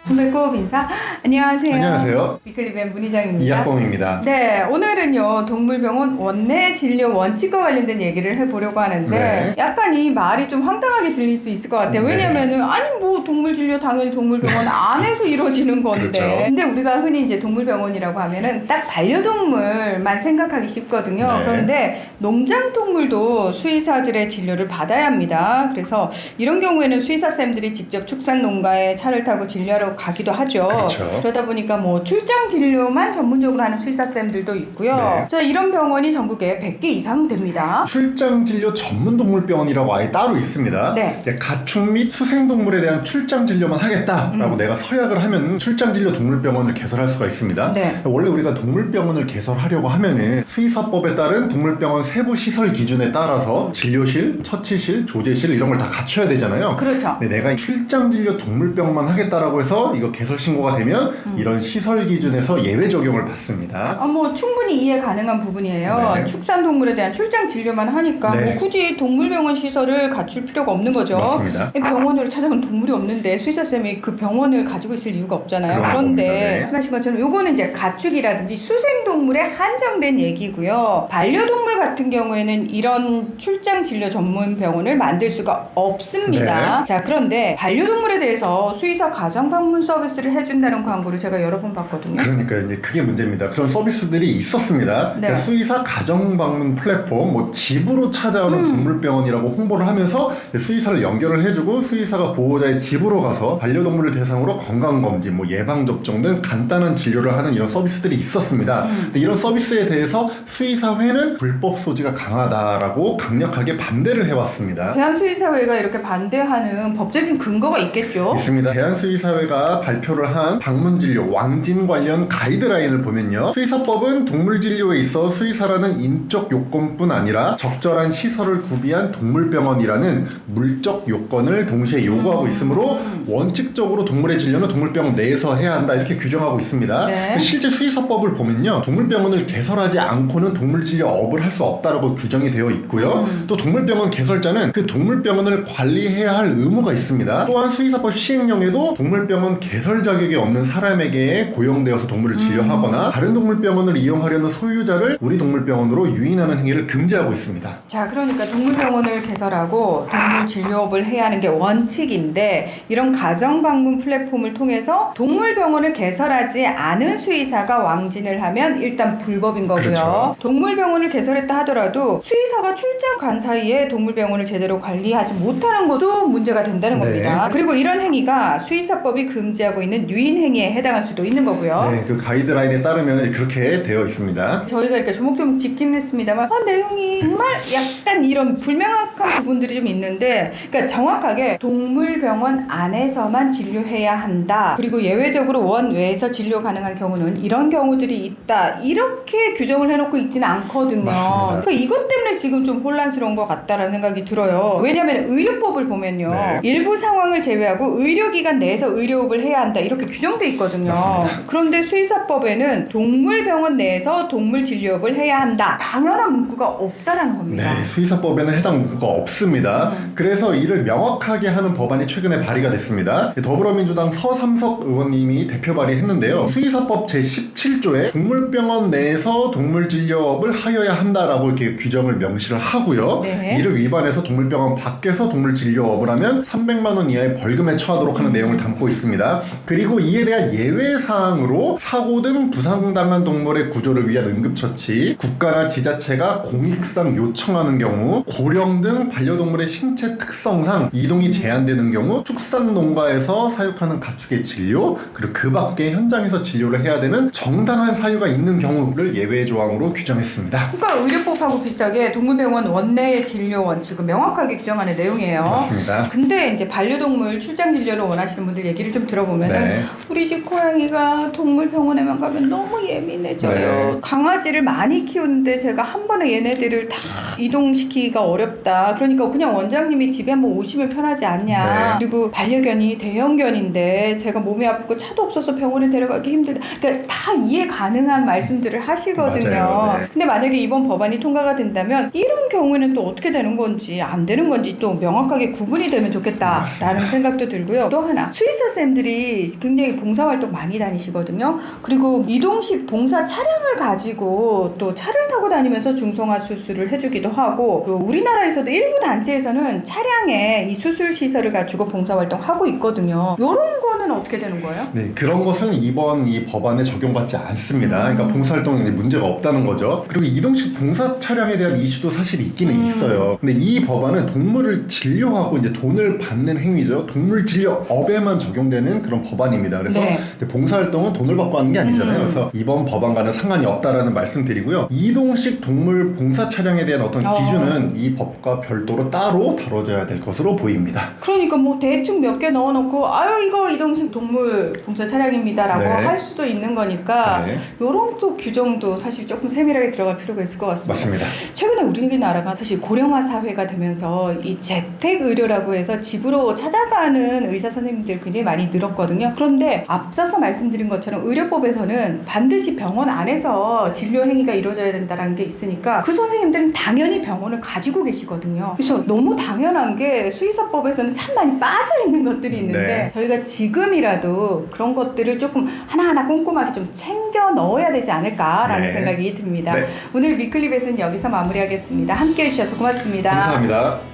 손배꼽 인사. 안녕하세요. 안녕하세요. 위클리뱀 문희정입니다. 이학봉입니다. 네, 오늘은요 동물병원 원내 진료 원칙과 관련된 얘기를 해보려고 하는데 네. 약간 이 말이 좀 황당하게 들릴 수 있을 것 같아요. 네. 왜냐면은 아니 뭐 동물 진료 당연히 동물병원 안에서 이루어지는 건데. 그렇죠. 근데 우리가 흔히 이제 동물병원이라고 하면은 딱 반려동물만 생각하기 쉽거든요. 네. 그런데 농장동물도 수의사들의 진료를 받아야 합니다. 그래서 이런 경우에는 수의사쌤들이 직접 축산농가에 차를 타고 진료하러 가기도 하죠. 그렇죠. 그러다 보니까 뭐 출장 진료만 전문적으로 하는 수의사쌤들도 있고요. 네. 자, 이런 병원이 전국에 100개 이상 됩니다. 출장 진료 전문 동물병원이라고 아예 따로 있습니다. 네. 이제 가축 및 수생 동물에 대한 출장 진료만 하겠다라고 내가 서약을 하면 출장 진료 동물병원을 개설할 수가 있습니다. 네. 원래 우리가 동물병원을 개설하려고 하면은 수의사법에 따른 동물병원 세부 시설 기준에 따라서 진료실, 처치실, 조제실 이런 걸 다 갖춰야 되잖아요. 그렇죠. 근데 내가 출장 진료 동물병원만 하겠다라고 해서 이거 개설 신고가 되면 이런 시설 기준에서 예외 적용을 받습니다. 뭐 충분히 이해 가능한 부분이에요. 네. 축산동물에 대한 출장 진료만 하니까 네. 뭐 굳이 동물병원 시설을 갖출 필요가 없는 거죠. 맞습니다. 병원으로 찾아온 동물이 없는데 수의사쌤이 그 병원을 가지고 있을 이유가 없잖아요. 그런 그런데 겁니다. 네. 말씀하신 것처럼 요거는 이제 가축이라든지 수생동물에 한정된 얘기고요. 반려동물 같은 경우에는 이런 출장 진료 전문 병원을 만들 수가 없습니다. 네. 자, 그런데 반려동물에 대해서 수의사 가정 방문 서비스를 해준다는 광고를 제가 여러 번 봤거든요. 그러니까 이제 그게 문제입니다. 그런 서비스들이 있었습니다. 네. 그러니까 수의사 가정 방문 플랫폼, 뭐 집으로 찾아오는 동물병원이라고 홍보를 하면서 수의사를 연결을 해주고 수의사가 보호자의 집으로 가서 반려동물을 대상으로 건강검진, 뭐 예방접종 등 간단한 진료를 하는 이런 서비스들이 있었습니다. 근데 이런 서비스에 대해서 수의사회는 불법 소지가 강하다라고 강력하게 반대를 해왔습니다. 대한수의사회가 이렇게 반대하는 법적인 근거가 있겠죠? 있습니다. 대한수의사회가 발표를 한 방문진료, 왕진 관련 가이드라인을 보면요. 수의사법은 동물진료에 있어 수의사라는 인적 요건뿐 아니라 적절한 시설을 구비한 동물병원이라는 물적 요건을 동시에 요구하고 있으므로 원칙적으로 동물의 진료는 동물병원 내에서 해야 한다 이렇게 규정하고 있습니다. 네. 실제 수의사법을 보면요. 동물병원을 개설하지 않고는 동물진료업을 할 수 없다라고 규정이 되어 있고요. 또 동물병원 개설자는 그 동물병원을 관리해야 할 의무가 있습니다. 또한 수의사법 시행령에도 동물병원 개설 자격이 없는 사람에게 고용되어서 동물을 진료하거나 다른 동물병원을 이용하려는 소유자를 우리 동물병원으로 유인하는 행위를 금지하고 있습니다. 자, 그러니까 동물병원을 개설하고 동물 진료업을 해야 하는 게 원칙인데 이런 가정 방문 플랫폼을 통해서 동물병원을 개설하지 않은 수의사가 왕진을 하면 일단 불법인 거고요. 그렇죠. 동물병원을 개설했다 하더라도 수의사가 출장 간 사이에 동물병원을 제대로 관리하지 못하는 것도 문제가 된다는 네. 겁니다. 그리고 이런 행위가 수의사법이 금지하고 있는 유인 행위에 해당할 수도 있는 거고요. 네, 그 가이드라인에 따르면 그렇게 되어 있습니다. 저희가 이렇게 조목조목 짚긴 했습니다만 내용이 정말 약간 이런 불명확한 부분들이 좀 있는데 그러니까 정확하게 동물병원 안에서만 진료해야 한다. 그리고 예외적으로 원외에서 진료 가능한 경우는 이런 경우들이 있다. 이렇게 규정을 해놓고 있지는 않거든요. 맞습니다. 그러니까 이것 때문에 지금 좀 혼란스러운 것 같다라는 생각이 들어요. 왜냐하면 의료법을 보면요. 네. 일부 상황을 제외하고 의료기관 내에서 의료업을 해야 한다. 이렇게 규정돼 있거든요. 맞습니다. 그런데 수의사법에는 동물병원 내에서 동물 진료업을 해야 한다. 당연한 문구가 없다라는 겁니다. 네, 수의사법에는 해당 문구가 없습니다. 그래서 이를 명확하게 하는 법안이 최근에 발의가 됐습니다. 더불어민주당 서삼석 의원님이 대표 발의했는데요. 수의사법 제17조에 동물병원 내에서 동물진료업을 하여야 한다라고 이렇게 규정을 명시를 하고요. 네. 이를 위반해서 동물병원 밖에서 동물진료업을 하면 300만 원 이하의 벌금에 처하도록 하는 내용을 담고 있습니다. 그리고 이에 대한 예외사항으로 사고 등 부상당한 동물의 구조를 위한 응급처치, 국가나 지자체가 공익상 요청하는 경우, 고령 등 반려동물의 신체 특성상 이동이 제한되는 경우, 축산농가에서 사육하는 가축의 진료, 그리고 그 밖에 현장에서 진료를 해야 되는 정당한 사유가 있는 경우를 예외 조항으로 규정했습니다. 그러니까 의료법하고 비슷하게 동물병원 원내의 진료 원칙을 명확하게 규정하는 내용이에요. 맞습니다. 근데 이제 반려동물 출장 진료를 원하시는 분들 얘기를 좀 들어보면은 네. 우리 집 고양이가 동물병원에만 가면 너무 예민해져요. 네. 강아지를 많이 키우는데 제가 한 번에 얘네들을 다 이동시키기가 어렵다. 그러니까 그냥 원장님이 집에 한번 오시면 편하지 않냐. 네. 그리고 반려견이 대형견인데 제가 몸이 아프고 차도 없어서 병원에 데려가기 힘들다. 그러니까 다 이해 가능한 말씀들을 하시거든요. 맞아요. 네. 근데 만약에 이번 법안이 통과가 된다면 이런 경우에는 또 어떻게 되는 건지 안 되는 건지 또 명확하게 구분이 되면 좋겠다라는 맞습니다. 생각도 들고요. 또 하나 수의사쌤은 의사님들이 굉장히 봉사활동 많이 다니시거든요. 그리고 이동식 봉사 차량을 가지고 또 차를 타고 다니면서 중성화 수술을 해주기도 하고, 또 우리나라에서도 일부 단체에서는 차량에 이 수술 시설을 가지고 봉사활동 하고 있거든요. 이런 거는 어떻게 되는 거예요? 네, 그런 것은 이번 이 법안에 적용받지 않습니다. 그러니까 봉사활동에 문제가 없다는 거죠. 그리고 이동식 봉사 차량에 대한 이슈도 사실 있기는 있어요. 근데 이 법안은 동물을 진료하고 이제 돈을 받는 행위죠. 동물 진료업에만 적용되는 그런 법안입니다. 그래서 네. 봉사활동은 돈을 받고 하는 게 아니잖아요. 그래서 이번 법안과는 상관이 없다라는 말씀드리고요. 이동식 동물 봉사 차량에 대한 어떤 기준은 이 법과 별도로 따로 다뤄져야 될 것으로 보입니다. 그러니까 뭐 대충 몇 개 넣어놓고 아유 이거 이동식 동물 봉사 차량입니다라고 네. 할 수도 있는 거니까 네. 이런 또 규정도 사실 조금 세밀하게 들어갈 필요가 있을 것 같습니다. 맞습니다. 최근에 우리나라가 사실 고령화 사회가 되면서 이 재택 의료라고 해서 집으로 찾아가는 의사 선생님들 굉장히 많이 늘었거든요. 그런데 앞서서 말씀드린 것처럼 의료법에서는 반드시 병원 안에서 진료 행위가 이루어져야 된다는 게 있으니까 그 선생님들은 당연히 병원을 가지고 계시거든요. 그래서 너무 당연한 게 수의사법에서는 참 많이 빠져 있는 것들이 있는데 네. 저희가 지금이라도 그런 것들을 조금 하나하나 꼼꼼하게 좀 챙겨 넣어야 되지 않을까라는 네. 생각이 듭니다. 네. 오늘 위클리벳은 여기서 마무리하겠습니다. 함께해 주셔서 고맙습니다. 감사합니다.